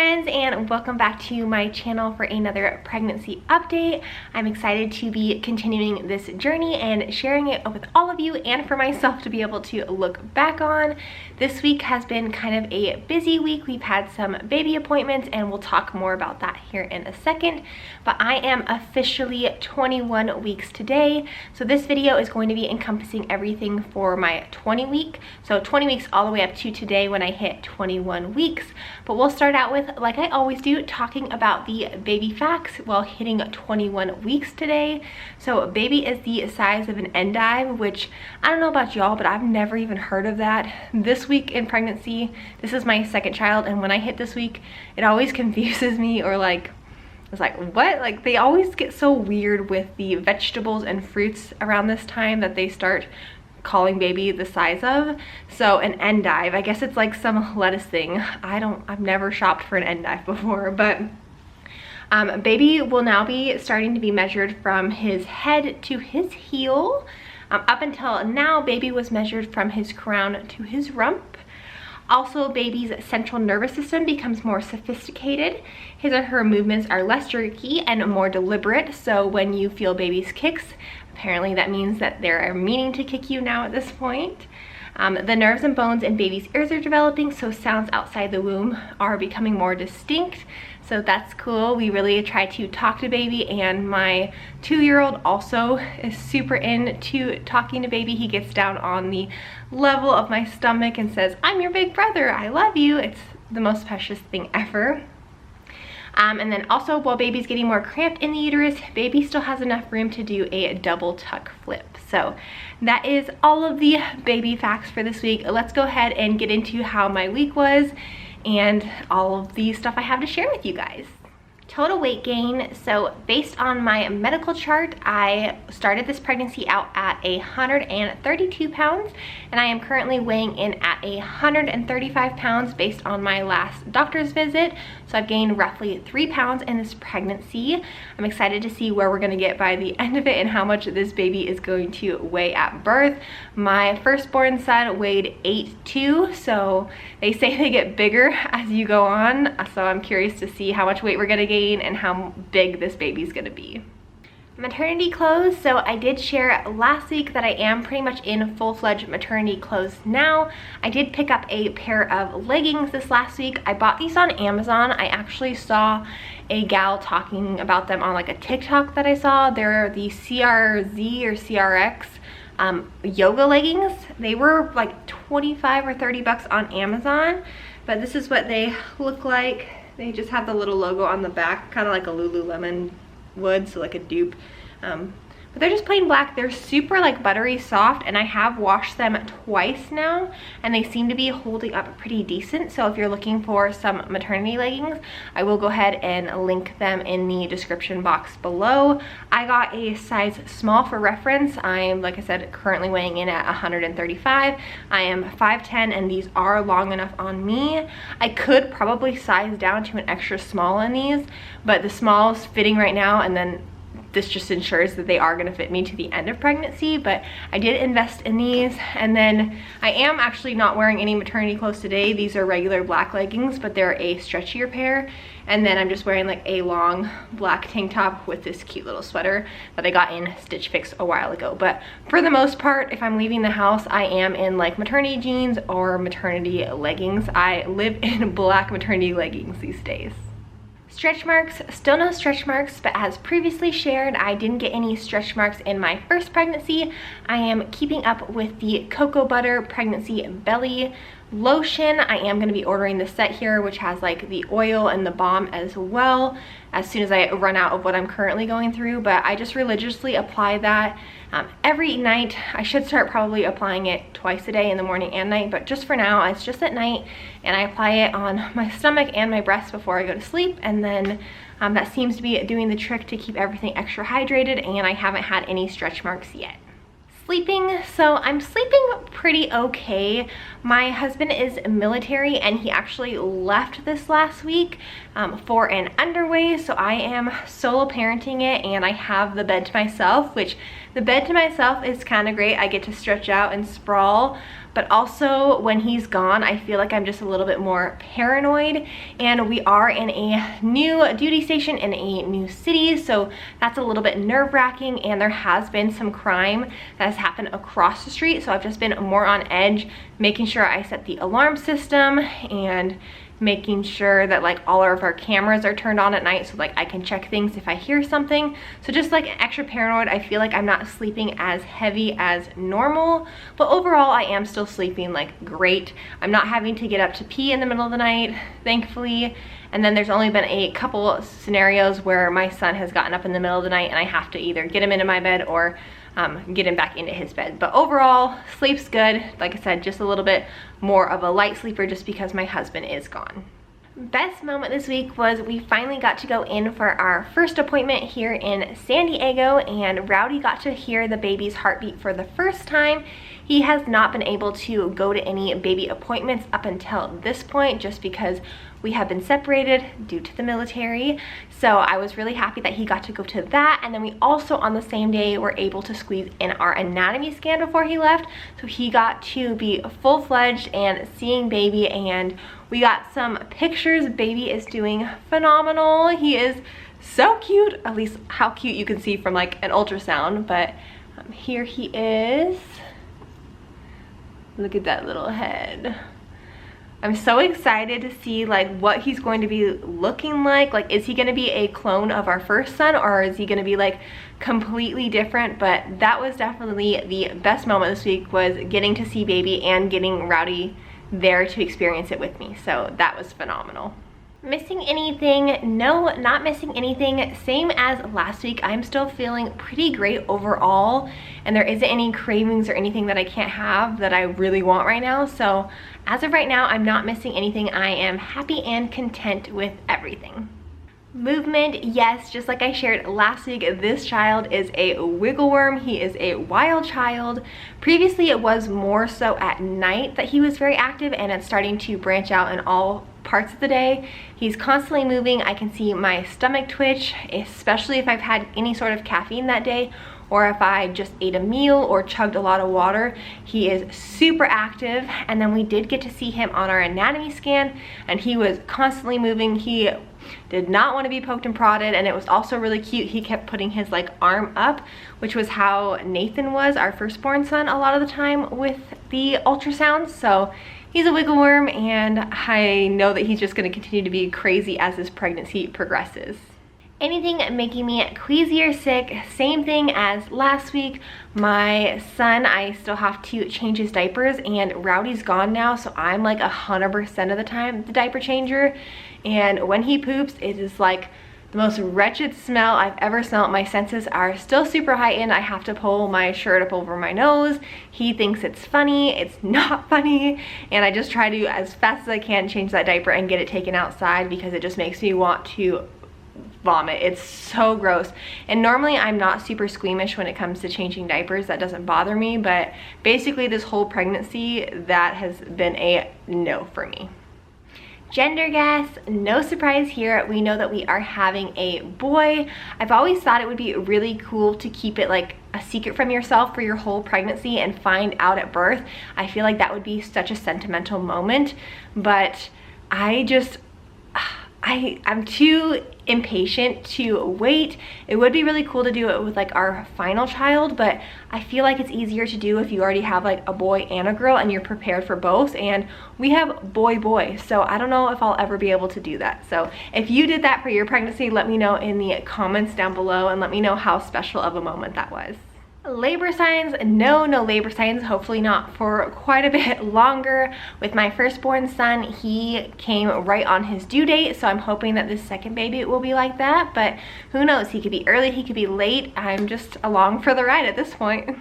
friends, and welcome back to my channel for another pregnancy update. I'm excited to be continuing this journey and sharing it with all of you and for myself to be able to look back on. This week has been kind of a busy week. We've had some baby appointments and we'll talk more about that here in a second. But I am officially 21 weeks today. So this video is going to be encompassing everything for my 20 week. So 20 weeks all the way up to today when I hit 21 weeks. But we'll start out with, like I always do, talking about the baby facts while hitting 21 weeks today. So baby is the size of an endive, which I don't know about y'all, but I've never even heard of that. This week in pregnancy, this is my second child, and when I hit this week, it always confuses me, or like, it's like, what? Like, they always get so weird with the vegetables and fruits around this time that they start calling baby the size of. So an endive, I guess it's like some lettuce thing. I've never shopped for an endive before, but baby will now be starting to be measured from his head to his heel. Up until now, baby was measured from his crown to his rump. Also, baby's central nervous system becomes more sophisticated. His or her movements are less jerky and more deliberate. So when you feel baby's kicks, apparently that means that they're meaning to kick you now at this point. The nerves and bones in baby's ears are developing, so sounds outside the womb are becoming more distinct. So that's cool. We really try to talk to baby, and my 2-year-old also is super into talking to baby. He gets down on the level of my stomach and says, "I'm your big brother, I love you." It's the most precious thing ever. And then also, while baby's getting more cramped in the uterus, baby still has enough room to do a double tuck flip. So that is all of the baby facts for this week. Let's go ahead and get into how my week was and all of the stuff I have to share with you guys. Total weight gain. So based on my medical chart, I started this pregnancy out at 132 pounds, and I am currently weighing in at 135 pounds based on my last doctor's visit. So I've gained roughly 3 pounds in this pregnancy. I'm excited to see where we're gonna get by the end of it and how much this baby is going to weigh at birth. My firstborn son weighed 8'2", so they say they get bigger as you go on. So I'm curious to see how much weight we're gonna gain and how big this baby's gonna be. Maternity clothes. So I did share last week that I am pretty much in full-fledged maternity clothes now. I did pick up a pair of leggings this last week. I bought these on Amazon. I actually saw a gal talking about them on like a TikTok that I saw. They're the CRZ or CRX yoga leggings. They were like 25 or 30 bucks on Amazon, but this is what they look like. They just have the little logo on the back, kind of like a Lululemon would, so like a dupe. But they're just plain black. They're super like buttery soft, and I have washed them twice now, and they seem to be holding up pretty decent. So if you're looking for some maternity leggings, I will go ahead and link them in the description box below. I got a size small for reference. I'm, like I said, currently weighing in at 135. I am 5'10", and these are long enough on me. I could probably size down to an extra small in these, but the small is fitting right now, and then this just ensures that they are going to fit me to the end of pregnancy. But I did invest in these, and then I am actually not wearing any maternity clothes today. These are regular black leggings, but they're a stretchier pair, and then I'm just wearing like a long black tank top with this cute little sweater that I got in Stitch Fix a while ago. But for the most part, if I'm leaving the house, I am in like maternity jeans or maternity leggings. I live in black maternity leggings these days. Stretch marks, still no stretch marks, but as previously shared, I didn't get any stretch marks in my first pregnancy. I am keeping up with the Cocoa Butter Pregnancy Belly Lotion. I am going to be ordering the set here, which has like the oil and the balm as well, as soon as I run out of what I'm currently going through. But I just religiously apply that every night. I should start probably applying it twice a day, in the morning and night, but just for now, it's just at night, and I apply it on my stomach and my breast before I go to sleep, and then that seems to be doing the trick to keep everything extra hydrated, and I haven't had any stretch marks yet. Sleeping, so I'm sleeping pretty okay. My husband is military, and he actually left this last week for an underway, so I am solo parenting it, and I have the bed to myself, which The bed to myself is kind of great. I get to stretch out and sprawl, but also when he's gone, I feel like I'm just a little bit more paranoid, and we are in a new duty station in a new city, so that's a little bit nerve-wracking, and there has been some crime that has happened across the street, so I've just been more on edge, making sure I set the alarm system and making sure that like all of our cameras are turned on at night so like I can check things if I hear something. So just like extra paranoid. I feel like I'm not sleeping as heavy as normal, but overall I am still sleeping like great. I'm not having to get up to pee in the middle of the night, thankfully. And then there's only been a couple scenarios where my son has gotten up in the middle of the night and I have to either get him into my bed or get him back into his bed. But overall, sleep's good. Like I said, just a little bit more of a light sleeper just because my husband is gone. Best moment this week was we finally got to go in for our first appointment here in San Diego, and Rowdy got to hear the baby's heartbeat for the first time. He has not been able to go to any baby appointments up until this point just because we have been separated due to the military. So I was really happy that he got to go to that. And then we also on the same day were able to squeeze in our anatomy scan before he left. So he got to be full-fledged and seeing baby, and we got some pictures. Baby is doing phenomenal. He is so cute, at least how cute you can see from like an ultrasound. But here he is. Look at that little head. I'm so excited to see like what he's going to be looking like. Like, is he going to be a clone of our first son, or is he going to be like completely different? But that was definitely the best moment this week, was getting to see baby and getting Rowdy there to experience it with me. So that was phenomenal. Missing anything? No, not missing anything. Same as last week. I'm still feeling pretty great overall, and there isn't any cravings or anything that I can't have that I really want right now. So as of right now, I'm not missing anything. I am happy and content with everything. Movement, yes, just like I shared last week, this child is a wiggle worm. He is a wild child. Previously, it was more so at night that he was very active, and it's starting to branch out in all parts of the day. He's constantly moving. I can see my stomach twitch, especially if I've had any sort of caffeine that day, or if I just ate a meal or chugged a lot of water. He is super active. And then we did get to see him on our anatomy scan, and he was constantly moving. He did not want to be poked and prodded, and it was also really cute. He kept putting his like arm up, which was how Nathan was, our firstborn son, a lot of the time with the ultrasounds. So he's a wiggle worm, and I know that he's just going to continue to be crazy as this pregnancy progresses. Anything making me queasy or sick, same thing as last week. My son, I still have to change his diapers, and Rowdy's gone now, so I'm like 100% of the time the diaper changer. And when he poops, it is like the most wretched smell I've ever smelled. My senses are still super heightened. I have to pull my shirt up over my nose. He thinks it's funny. It's not funny. And I just try to, as fast as I can, change that diaper and get it taken outside, because it just makes me want to vomit. It's so gross. And normally I'm not super squeamish when it comes to changing diapers. That doesn't bother me. But basically this whole pregnancy, that has been a no for me. Gender guess, no surprise here. We know that we are having a boy. I've always thought it would be really cool to keep it like a secret from yourself for your whole pregnancy and find out at birth. I feel like that would be such a sentimental moment, but I'm too impatient to wait. It would be really cool to do it with like our final child, but I feel like it's easier to do if you already have like a boy and a girl and you're prepared for both, and we have boy, so I don't know if I'll ever be able to do that. So if you did that for your pregnancy, let me know in the comments down below, and let me know how special of a moment that was. Labor signs, no labor signs, hopefully not for quite a bit longer. With my firstborn son, he came right on his due date, so I'm hoping that this second baby will be like that, but who knows, he could be early, he could be late. I'm just along for the ride at this point.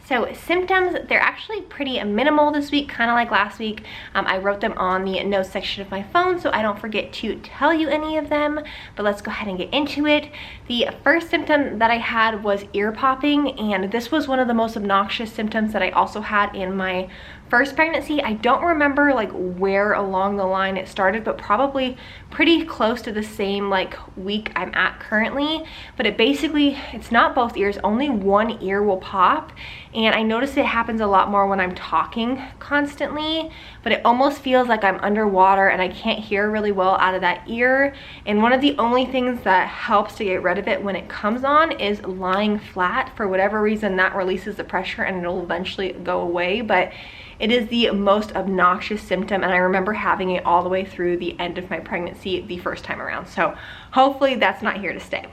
So symptoms, they're actually pretty minimal this week, kind of like last week. I wrote them on the notes section of my phone so I don't forget to tell you any of them, but let's go ahead and get into it. The first symptom that I had was ear popping, and this was one of the most obnoxious symptoms that I also had in my first pregnancy. I don't remember like where along the line it started, but probably pretty close to the same like week I'm at currently. But it's not both ears, only one ear will pop. And I notice it happens a lot more when I'm talking constantly, but it almost feels like I'm underwater and I can't hear really well out of that ear. And one of the only things that helps to get rid of it when it comes on is lying flat. For whatever reason, that releases the pressure and it'll eventually go away. But it is the most obnoxious symptom, and I remember having it all the way through the end of my pregnancy the first time around. So hopefully that's not here to stay.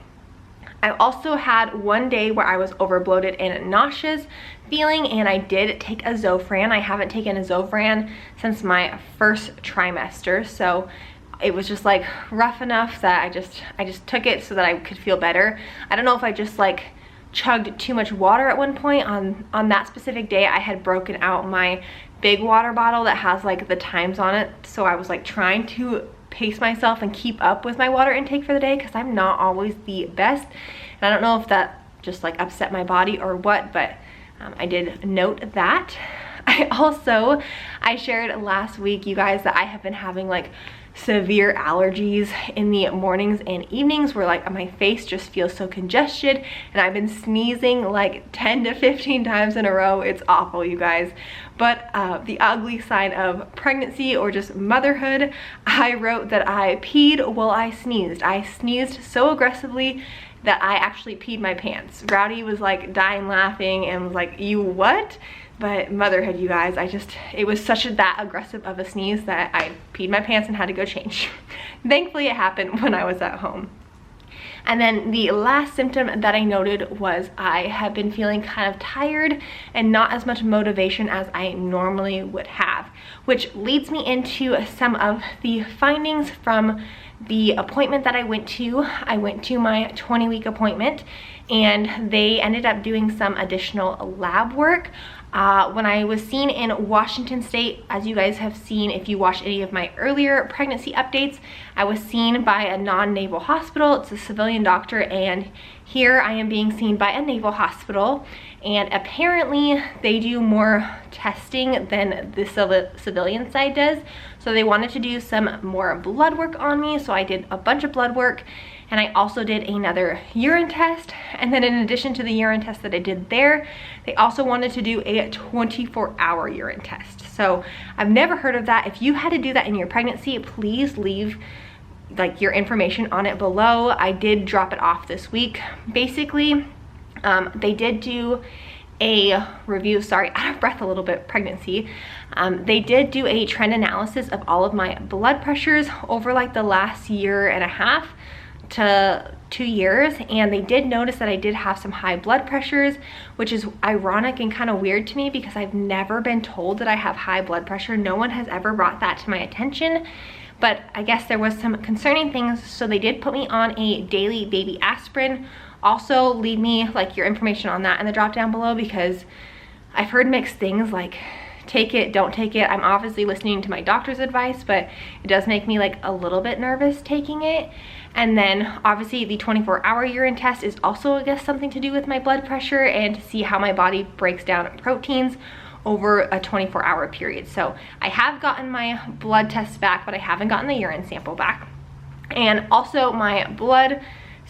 I also had one day where I was overbloated and nauseous feeling, and I did take a Zofran. I haven't taken a Zofran since my first trimester, so it was just like rough enough that I just took it so that I could feel better. I don't know if I just like chugged too much water at one point. On that specific day, I had broken out my big water bottle that has like the times on it, so I was like trying to pace myself and keep up with my water intake for the day, because I'm not always the best, and I don't know if that just like upset my body or what, but I did note that. I shared last week, you guys, that I have been having like severe allergies in the mornings and evenings, where like my face just feels so congested, and I've been sneezing like 10 to 15 times in a row. It's awful, you guys. But the ugly sign of pregnancy or just motherhood, I wrote that I peed while I sneezed. I sneezed so aggressively that I actually peed my pants. Rowdy was like dying laughing and was like, "You what?" But motherhood, you guys, it was such that aggressive of a sneeze that I peed my pants and had to go change. Thankfully, it happened when I was at home. And then the last symptom that I noted was I have been feeling kind of tired and not as much motivation as I normally would have, which leads me into some of the findings from the appointment that I went to. I went to my 20-week appointment, and they ended up doing some additional lab work. When I was seen in Washington State, as you guys have seen if you watched any of my earlier pregnancy updates, I was seen by a non-naval hospital. It's a civilian doctor, and here I am being seen by a naval hospital, and apparently they do more testing than the civilian side does. So they wanted to do some more blood work on me, so I did a bunch of blood work. And I also did another urine test. And then in addition to the urine test that I did there, they also wanted to do a 24-hour urine test. So I've never heard of that. If you had to do that in your pregnancy, please leave like your information on it below. I did drop it off this week. Basically, they did do a review, sorry, out of breath a little bit, pregnancy. They did do a trend analysis of all of my blood pressures over like the last year and a half to 2 years, and they did notice that I did have some high blood pressures, which is ironic and kind of weird to me because I've never been told that I have high blood pressure. No one has ever brought that to my attention, but I guess there was some concerning things, so they did put me on a daily baby aspirin. Also, leave me like your information on that in the drop down below, because I've heard mixed things, like take it, don't take it. I'm obviously listening to my doctor's advice, but it does make me like a little bit nervous taking it. And then obviously the 24-hour urine test is also, I guess, something to do with my blood pressure and to see how my body breaks down proteins over a 24-hour period. So I have gotten my blood tests back, but I haven't gotten the urine sample back. And also my blood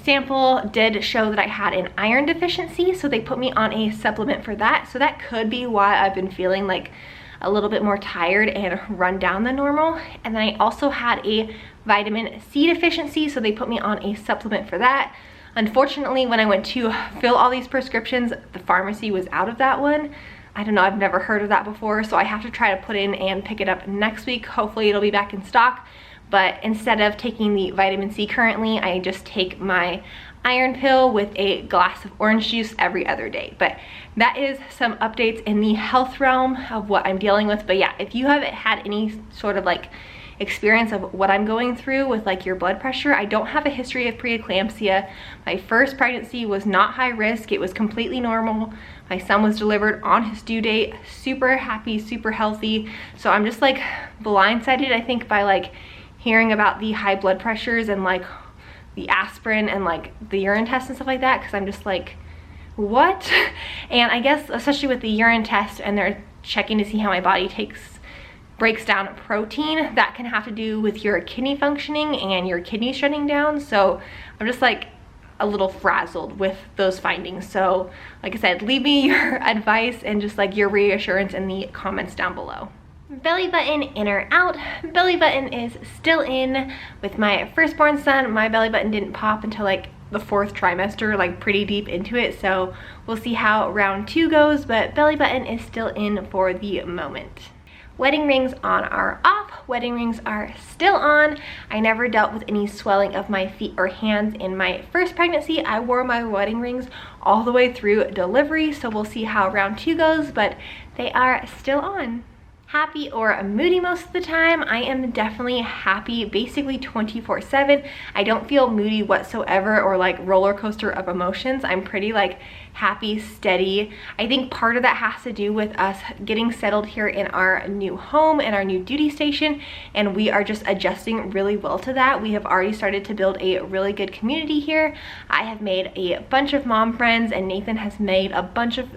sample did show that I had an iron deficiency, so they put me on a supplement for that. So that could be why I've been feeling like a little bit more tired and run down than normal. And then I also had a vitamin C deficiency, so they put me on a supplement for that. Unfortunately, when I went to fill all these prescriptions, the pharmacy was out of that one. I don't know, I've never heard of that before, so I have to try to put in and pick it up next week. Hopefully it'll be back in stock. But instead of taking the vitamin C currently, I just take my iron pill with a glass of orange juice every other day. But that is some updates in the health realm of what I'm dealing with. But yeah, if you haven't had any sort of like experience of what I'm going through with like your blood pressure, I don't have a history of preeclampsia. My first pregnancy was not high risk. It was completely normal. My son was delivered on his due date, super happy, super healthy. So I'm just like blindsided, I think, by like hearing about the high blood pressures and like the aspirin and like the urine test and stuff like that, because I'm just like, what? And I guess especially with the urine test, and checking to see how my body breaks down protein. That can have to do with your kidney functioning and your kidneys shutting down. So I'm just like a little frazzled with those findings. So like I said, leave me your advice and just like your reassurance in the comments down below. Belly button in or out? Belly button is still in. With my firstborn son, my belly button didn't pop until like the 4th trimester, like pretty deep into it. So we'll see how round 2 goes, but belly button is still in for the moment. Wedding rings on or off? Wedding rings are still on. I never dealt with any swelling of my feet or hands in my first pregnancy. I wore my wedding rings all the way through delivery, so we'll see how round 2 goes, but they are still on. Happy or moody most of the time? I am definitely happy basically 24/7. I don't feel moody whatsoever or like roller coaster of emotions. I'm pretty like happy, steady. I think part of that has to do with us getting settled here in our new home and our new duty station, and we are just adjusting really well to that. We have already started to build a really good community here. I have made a bunch of mom friends, and Nathan has made a bunch of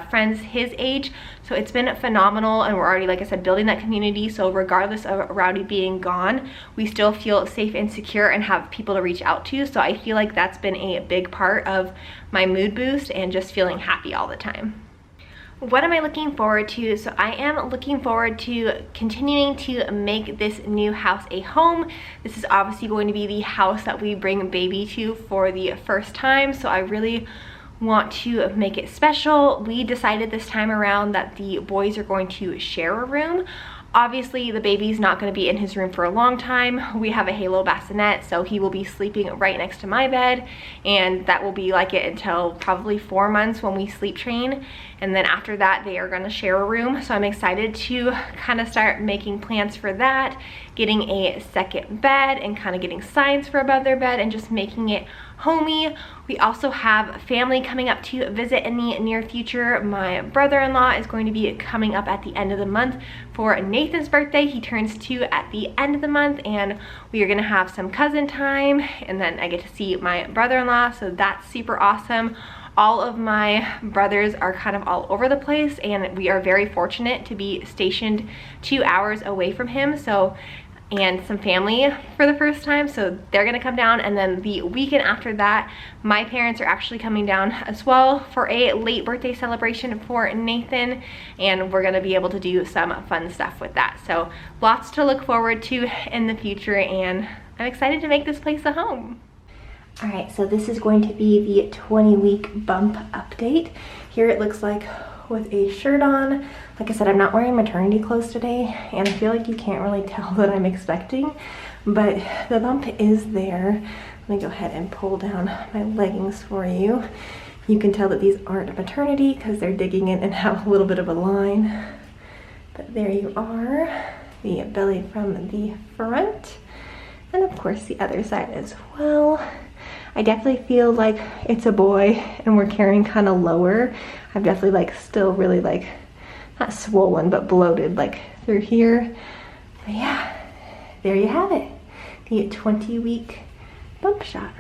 friends his age, so it's been phenomenal, and we're already, like I said, building that community. So regardless of Rowdy being gone, we still feel safe and secure and have people to reach out to. So I feel like that's been a big part of my mood boost and just feeling happy all the time. What am I looking forward to? So I am looking forward to continuing to make this new house a home. This is obviously going to be the house that we bring baby to for the first time, so I really want to make it special. We decided this time around that the boys are going to share a room. Obviously, the baby's not going to be in his room for a long time. We have a Halo bassinet, so he will be sleeping right next to my bed, and that will be like it until probably 4 months when we sleep train. And then after that, they are going to share a room. So I'm excited to kind of start making plans for that, getting a second bed and kind of getting signs for above their bed and just making it homey. We also have family coming up to visit in the near future. My brother-in-law is going to be coming up at the end of the month for Nathan's birthday. He turns 2 at the end of the month, and we are gonna have some cousin time, and then I get to see my brother-in-law, so that's super awesome. All of my brothers are kind of all over the place, and we are very fortunate to be stationed 2 hours away from him, and some family for the first time, so they're gonna come down. And then the weekend after that, my parents are actually coming down as well for a late birthday celebration for Nathan, and we're gonna be able to do some fun stuff with that. So lots to look forward to in the future, and I'm excited to make this place a home. All right, so this is going to be the 20-week bump update. Here it looks like with a shirt on. Like I said, I'm not wearing maternity clothes today, and I feel like you can't really tell that I'm expecting, but the bump is there. Let me go ahead and pull down my leggings for you. You can tell that these aren't maternity because they're digging in and have a little bit of a line. But there you are, the belly from the front, and of course the other side as well. I definitely feel like it's a boy and we're carrying kind of lower. I'm definitely like still really like, not swollen, but bloated like through here. But yeah, there you have it. The 20-week bump shot.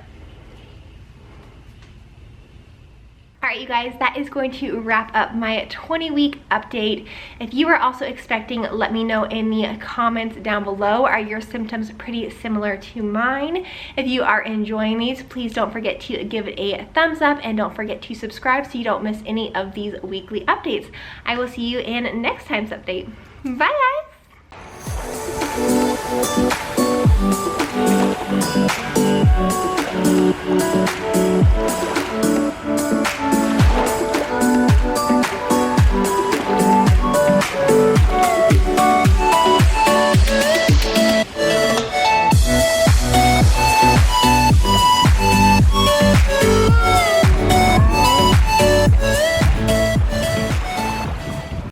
All right, you guys, that is going to wrap up my 20-week update. If you are also expecting, let me know in the comments down below. Are your symptoms pretty similar to mine? If you are enjoying these, please don't forget to give it a thumbs up, and don't forget to subscribe so you don't miss any of these weekly updates. I will see you in next time's update. Bye, guys.